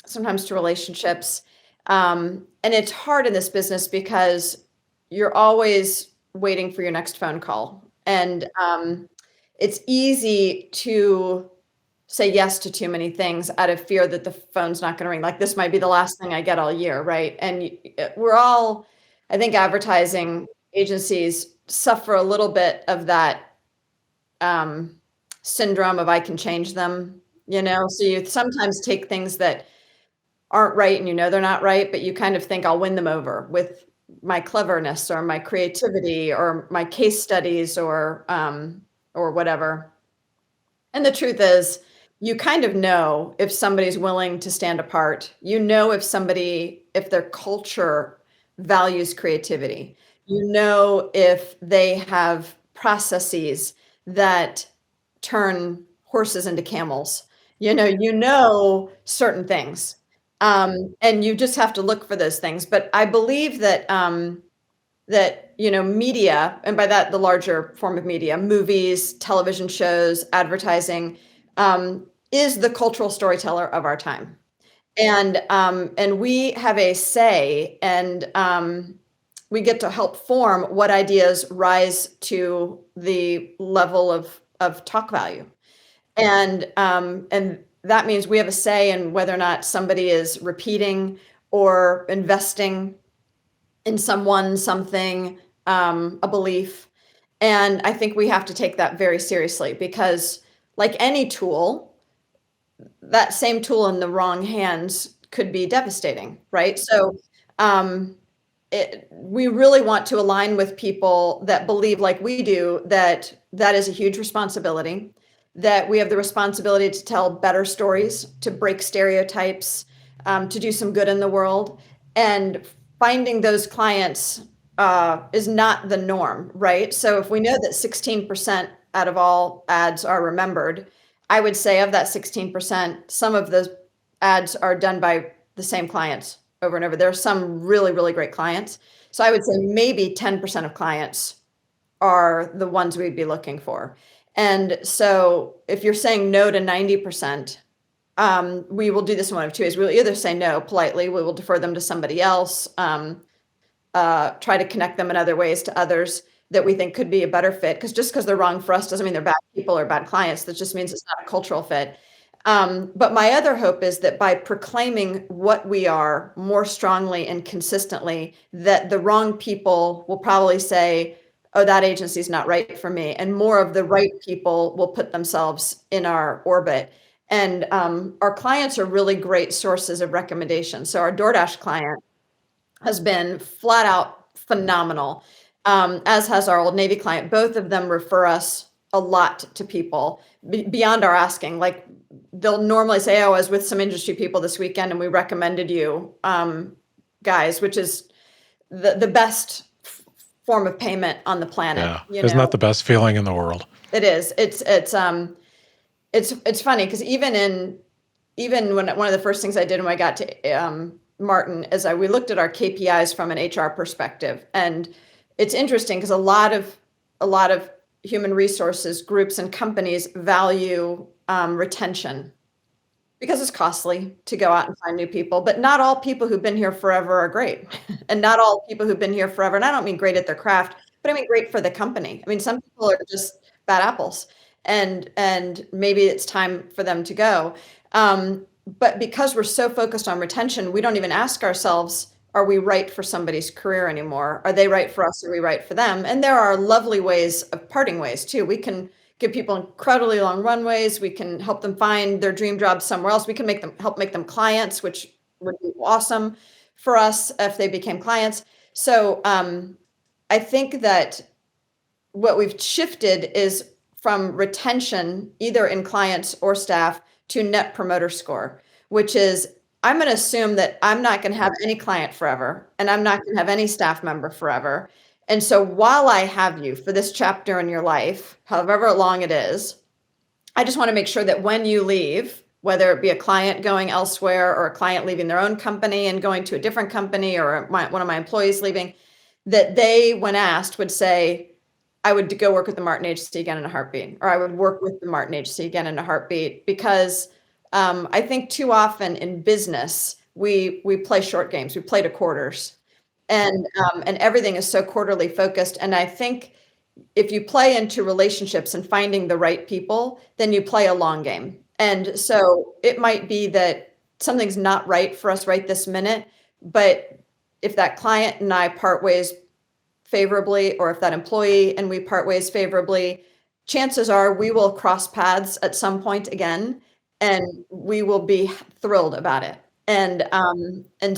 sometimes to relationships. And it's hard in this business because you're always waiting for your next phone call. And it's easy to say yes to too many things out of fear that the phone's not going to ring. Like this might be the last thing I get all year, right? And we're all, I think, advertising agencies suffer a little bit of that um, syndrome of I can change them, So you sometimes take things that aren't right and they're not right, but you kind of think I'll win them over with my cleverness or my creativity or my case studies or whatever. And the truth is, you kind of know if somebody's willing to stand apart. You know if their culture values creativity. You know if they have processes that turn horses into camels. You know certain things. And you just have to look for those things. But I believe that media, and by that the larger form of media, movies, television shows, advertising, is the cultural storyteller of our time. And we have a say, and we get to help form what ideas rise to the level of talk value. And that means we have a say in whether or not somebody is repeating or investing in someone, something, a belief. And I think we have to take that very seriously because, like any tool, that same tool in the wrong hands could be devastating, right? So, um, we really want to align with people that believe, like we do, that that is a huge responsibility, that we have the responsibility to tell better stories, to break stereotypes, to do some good in the world. And finding those clients is not the norm, right? So if we know that 16% out of all ads are remembered, I would say of that 16%, some of those ads are done by the same clients over and over. There are some really, really great clients. So I would say maybe 10% of clients are the ones we'd be looking for. And so if you're saying no to 90%, we will do this in one of two ways. We'll either say no politely, we will defer them to somebody else, try to connect them in other ways to others that we think could be a better fit. Because just because they're wrong for us doesn't mean they're bad people or bad clients. That just means it's not a cultural fit. But my other hope is that by proclaiming what we are more strongly and consistently, that the wrong people will probably say, oh, that agency's not right for me. And more of the right people will put themselves in our orbit. And our clients are really great sources of recommendation. So our DoorDash client has been flat out phenomenal, as has our Old Navy client. Both of them refer us a lot to people beyond our asking. Like they'll normally say, "Oh, I was with some industry people this weekend, and we recommended you, guys," which is the best form of payment on the planet. Yeah. Isn't that the best feeling in the world? It is. It's funny because even when one of the first things I did when I got to Martin is we looked at our KPIs from an HR perspective, and it's interesting because a lot of human resources groups and companies value retention because it's costly to go out and find new people. But not all people who've been here forever are great, and not all people who've been here forever. And I don't mean great at their craft, but I mean, great for the company. I mean, some people are just bad apples, and maybe it's time for them to go. But because we're so focused on retention, we don't even ask ourselves, are we right for somebody's career anymore? Are they right for us? Are we right for them? And there are lovely ways of parting ways too. We can give people incredibly long runways. We can help them find their dream job somewhere else. We can help make them clients, which would be awesome for us if they became clients. So I think that what we've shifted is from retention, either in clients or staff, to net promoter score, which is I'm going to assume that I'm not going to have any client forever, and I'm not going to have any staff member forever. And so while I have you for this chapter in your life, however long it is, I just want to make sure that when you leave, whether it be a client going elsewhere or a client leaving their own company and going to a different company, or one of my employees leaving, that they, when asked, would say, I would go work with the Martin Agency again in a heartbeat, or I would work with the Martin Agency again in a heartbeat, because I think too often in business, we play short games, we play to quarters, and everything is so quarterly focused. And I think if you play into relationships and finding the right people, then you play a long game. And so it might be that something's not right for us right this minute, but if that client and I part ways favorably, or if that employee and we part ways favorably, chances are we will cross paths at some point again, and we will be thrilled about it. And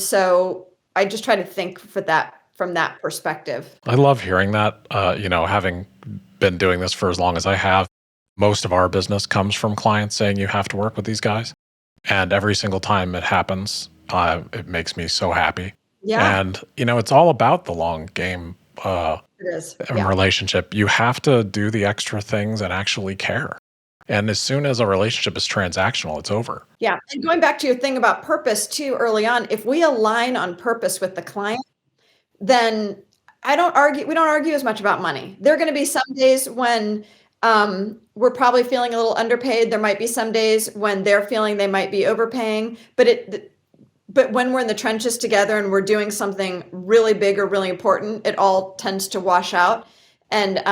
so I just try to think for that from that perspective. I love hearing that. Having been doing this for as long as I have, most of our business comes from clients saying you have to work with these guys. And every single time it happens, it makes me so happy. Yeah, And, it's all about the long game it is. Yeah. relationship. You have to do the extra things and actually care. And as soon as a relationship is transactional, it's over. Yeah. And going back to your thing about purpose too, early on, if we align on purpose with the client, then we don't argue as much about money. There are going to be some days when we're probably feeling a little underpaid. There might be some days when they're feeling they might be overpaying, but when we're in the trenches together and we're doing something really big or really important, it all tends to wash out. And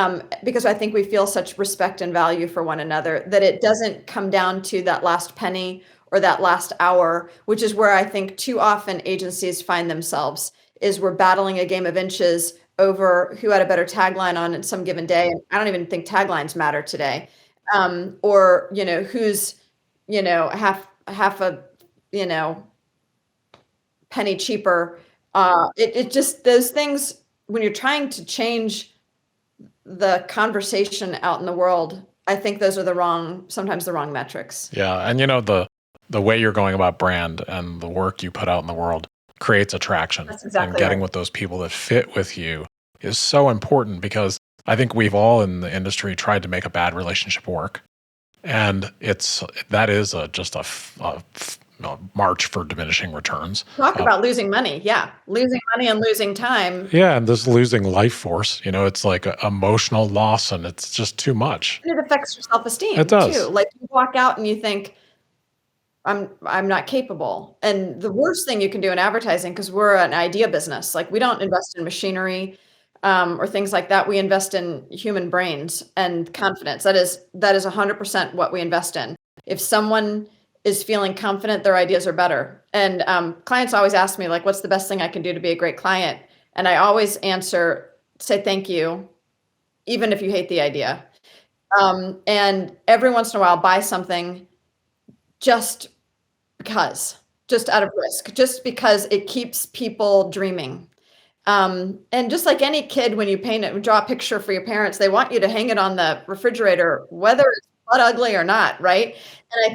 because I think we feel such respect and value for one another, that it doesn't come down to that last penny or that last hour, which is where I think too often agencies find themselves, is we're battling a game of inches over who had a better tagline on some given day. And I don't even think taglines matter today. Or, who's, half a, penny cheaper. It just, those things, when you're trying to change the conversation out in the world, I think those are sometimes the wrong metrics. Yeah. And, the way you're going about brand and the work you put out in the world creates attraction. That's exactly And getting right. with those people that fit with you is so important, because I think we've all in the industry tried to make a bad relationship work. And that is just a march for diminishing returns. Talk about losing money. Yeah. Losing money and losing time. Yeah, and this losing life force, it's like a emotional loss, and it's just too much. And it affects your self-esteem It too. does. Like you walk out and you think, I'm not capable. And the worst thing you can do in advertising, because we're an idea business, like we don't invest in machinery or things like that. We invest in human brains and confidence. That is 100% what we invest in. If someone is feeling confident, their ideas are better. And clients always ask me, like, what's the best thing I can do to be a great client? And I always answer, say thank you, even if you hate the idea. And every once in a while, buy something just out of risk, just because it keeps people dreaming. And just like any kid, when you draw a picture for your parents, they want you to hang it on the refrigerator, whether it's butt ugly or not, right? And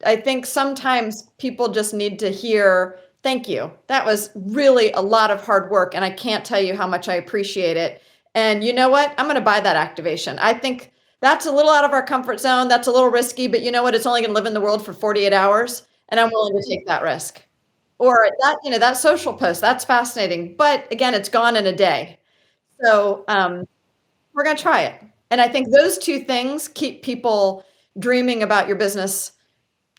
I think sometimes people just need to hear, thank you. That was really a lot of hard work, and I can't tell you how much I appreciate it. And you know what? I'm going to buy that activation. I think that's a little out of our comfort zone. That's a little risky, but you know what? It's only going to live in the world for 48 hours, and I'm willing to take that risk. Or that social post, that's fascinating. But again, it's gone in a day. So we're going to try it. And I think those two things keep people dreaming about your business,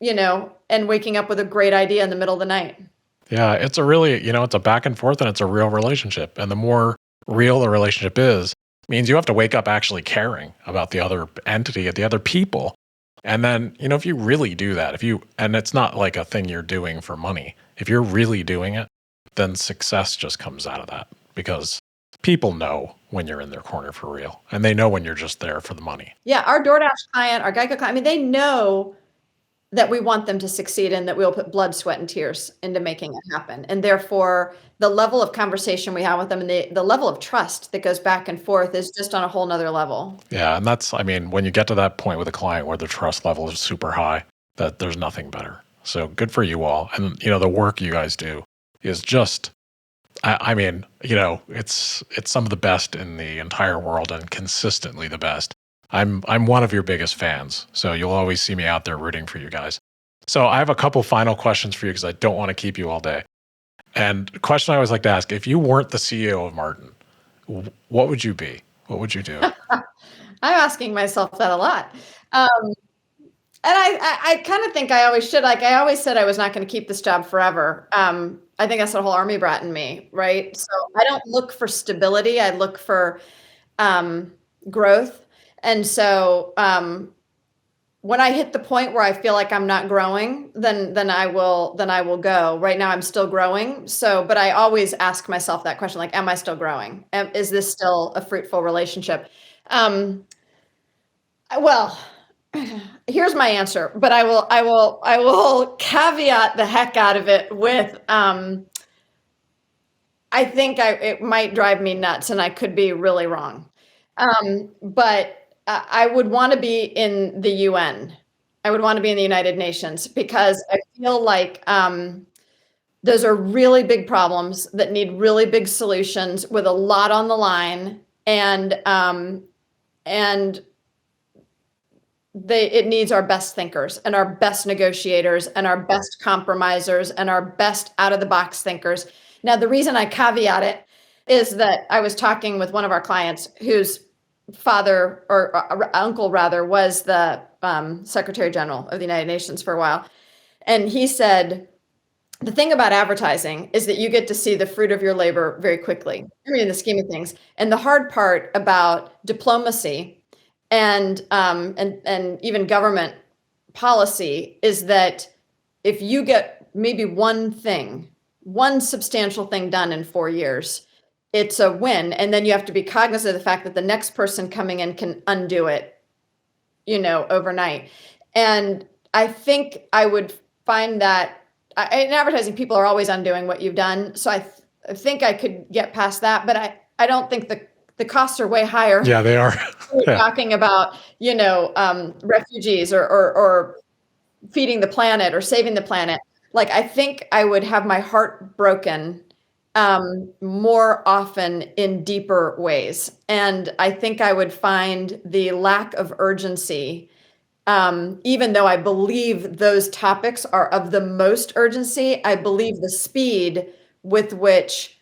and waking up with a great idea in the middle of the night. Yeah, it's a really, it's a back and forth, and it's a real relationship. And the more real the relationship is, means you have to wake up actually caring about the other entity, the other people. And then, if you really do that, and it's not like a thing you're doing for money, if you're really doing it, then success just comes out of that, because people know when you're in their corner for real, and they know when you're just there for the money. Yeah, our DoorDash client, our Geico client, I mean, they know that we want them to succeed and that we'll put blood, sweat, and tears into making it happen. And therefore, the level of conversation we have with them and the level of trust that goes back and forth is just on a whole nother level. Yeah, and that's, when you get to that point with a client where the trust level is super high, that there's nothing better. So good for you all. And, the work you guys do is just, it's some of the best in the entire world, and consistently the best. I'm one of your biggest fans, so you'll always see me out there rooting for you guys. So I have a couple final questions for you, because I don't want to keep you all day. And the question I always like to ask: if you weren't the CEO of Martin, what would you be? What would you do? I'm asking myself that a lot. And I kind of think I always should. Like, I always said I was not going to keep this job forever. I think that's the whole army brat in me, right? So I don't look for stability. I look for growth. And so when I hit the point where I feel like I'm not growing, then I will go. Right now I'm still growing. So, but I always ask myself that question, like, am I still growing? Is this still a fruitful relationship? Well, here's my answer, but I will caveat the heck out of it with I think it might drive me nuts, and I could be really wrong. But I would want to be in the UN. I would want to be in the United Nations, because I feel like those are really big problems that need really big solutions with a lot on the line, and it needs our best thinkers and our best negotiators and our best compromisers and our best out of the box thinkers. Now, the reason I caveat it is that I was talking with one of our clients whose father or uncle rather was the Secretary General of the United Nations for a while. And he said, the thing about advertising is that you get to see the fruit of your labor very quickly, in the scheme of things. And the hard part about diplomacy and even government policy is that if you get maybe one substantial thing done in 4 years, it's a win. And then you have to be cognizant of the fact that the next person coming in can undo it, overnight. And I think I would find that in advertising, people are always undoing what you've done. So I think I could get past that, but I don't think the costs are way higher. Yeah, they are. We're talking about, refugees or feeding the planet or saving the planet. Like, I think I would have my heart broken more often in deeper ways. And I think I would find the lack of urgency, even though I believe those topics are of the most urgency, I believe the speed with which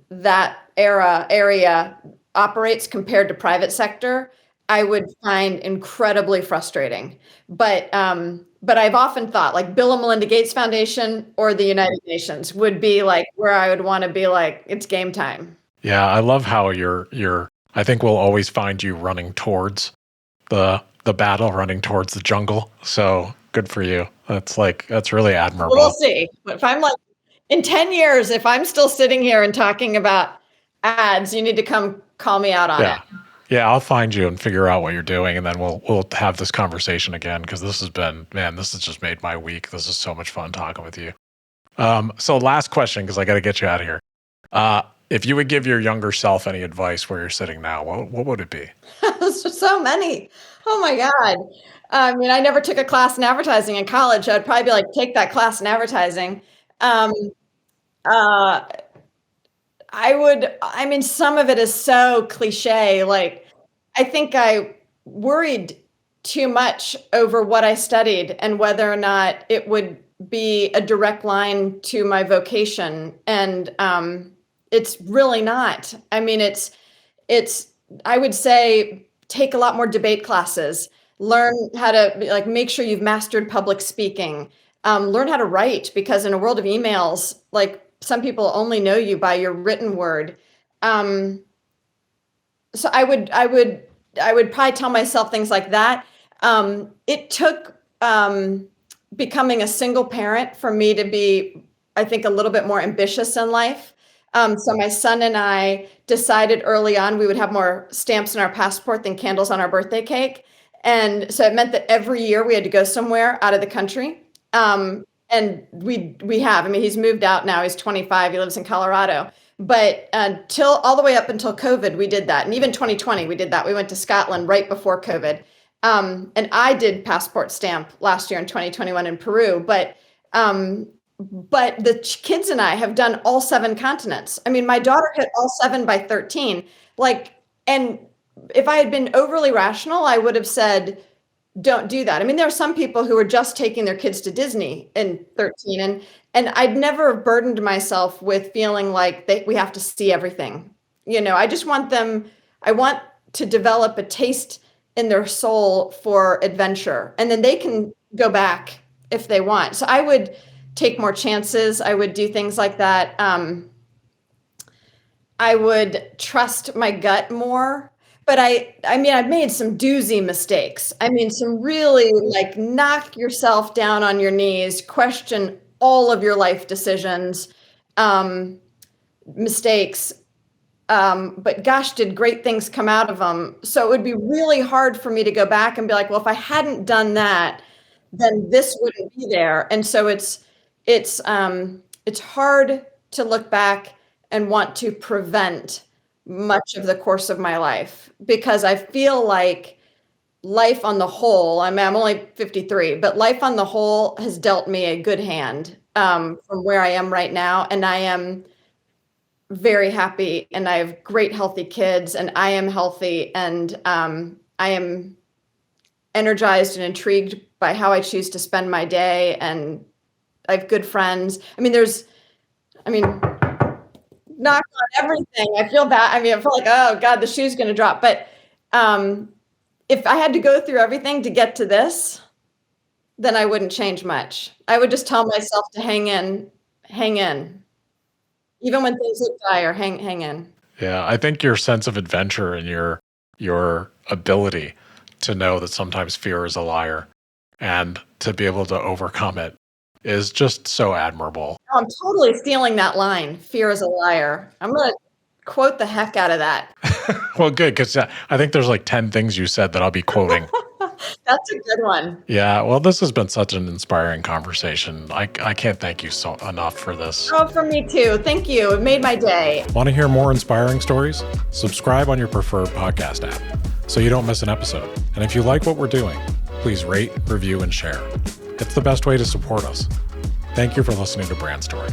that area operates compared to private sector, I would find incredibly frustrating. But I've often thought, like, Bill and Melinda Gates Foundation or the United Nations would be like where I would want to be, like, it's game time. Yeah, I love how I think we'll always find you running towards the battle, running towards the jungle. So good for you. That's really admirable. We'll see. But if I'm like, in 10 years, if I'm still sitting here and talking about ads, you need to come call me out on it. Yeah, I'll find you and figure out what you're doing, and then we'll have this conversation again, because this has just made my week. This is so much fun talking with you. So last question, because I got to get you out of here. If you would give your younger self any advice where you're sitting now, what would it be? So many. Oh my God. I mean, I never took a class in advertising in college. I'd probably be like, take that class in advertising. Some of it is so cliche. Like, I think I worried too much over what I studied and whether or not it would be a direct line to my vocation. And it's really not. I mean, I would say, take a lot more debate classes, learn how to make sure you've mastered public speaking, learn how to write, because in a world of emails, like, some people only know you by your written word. I would say, take a lot more debate classes, learn how to make sure you've mastered public speaking, learn how to write, because in a world of emails, like, some people only know you by your written word. I would say, take a lot more debate classes, learn how to write, because in a world of emails, like, some people only know you by your written word. So I would probably tell myself things like that. It took becoming a single parent for me to be, I think, a little bit more ambitious in life. So my son and I decided early on we would have more stamps in our passport than candles on our birthday cake. And so it meant that every year we had to go somewhere out of the country. And we have. I mean, he's moved out now. He's 25. He lives in Colorado. But until all the way up until COVID, we did that. And even 2020, we did that. We went to Scotland right before COVID. And I did passport stamp last year in 2021 in Peru. But the kids and I have done all 7 continents. I mean, my daughter hit all 7 by 13. Like, and if I had been overly rational, I would have said, don't do that. I mean, there are some people who are just taking their kids to Disney in 13, and I'd never burdened myself with feeling like we have to see everything. I just want them, I want to develop a taste in their soul for adventure, and then they can go back if they want. So I would take more chances. I would do things like that. I would trust my gut more. But I mean, I've made some doozy mistakes. I mean, some really like knock yourself down on your knees, question all of your life decisions, mistakes. But gosh, did great things come out of them. So it would be really hard for me to go back and be like, well, if I hadn't done that, then this wouldn't be there. And so it's hard to look back and want to prevent much of the course of my life, because I feel like life on the whole, I mean, I'm only 53, but life on the whole has dealt me a good hand from where I am right now. And I am very happy, and I have great healthy kids, and I am healthy, and I am energized and intrigued by how I choose to spend my day. And I have good friends. Knock on everything. I feel bad. I mean, I feel like, oh God, the shoe's going to drop. But if I had to go through everything to get to this, then I wouldn't change much. I would just tell myself to hang in. Even when things look dire, hang in. Yeah, I think your sense of adventure and your ability to know that sometimes fear is a liar and to be able to overcome it is just so admirable. Oh, I'm totally stealing that line. Fear is a liar. I'm going to quote the heck out of that. Well, good, because I think there's like 10 things you said that I'll be quoting. That's a good one. Yeah, well, this has been such an inspiring conversation. I can't thank you so enough for this. Oh, for me too. Thank you. It made my day. Want to hear more inspiring stories? Subscribe on your preferred podcast app so you don't miss an episode. And if you like what we're doing, please rate, review, and share. It's the best way to support us. Thank you for listening to Brand Story.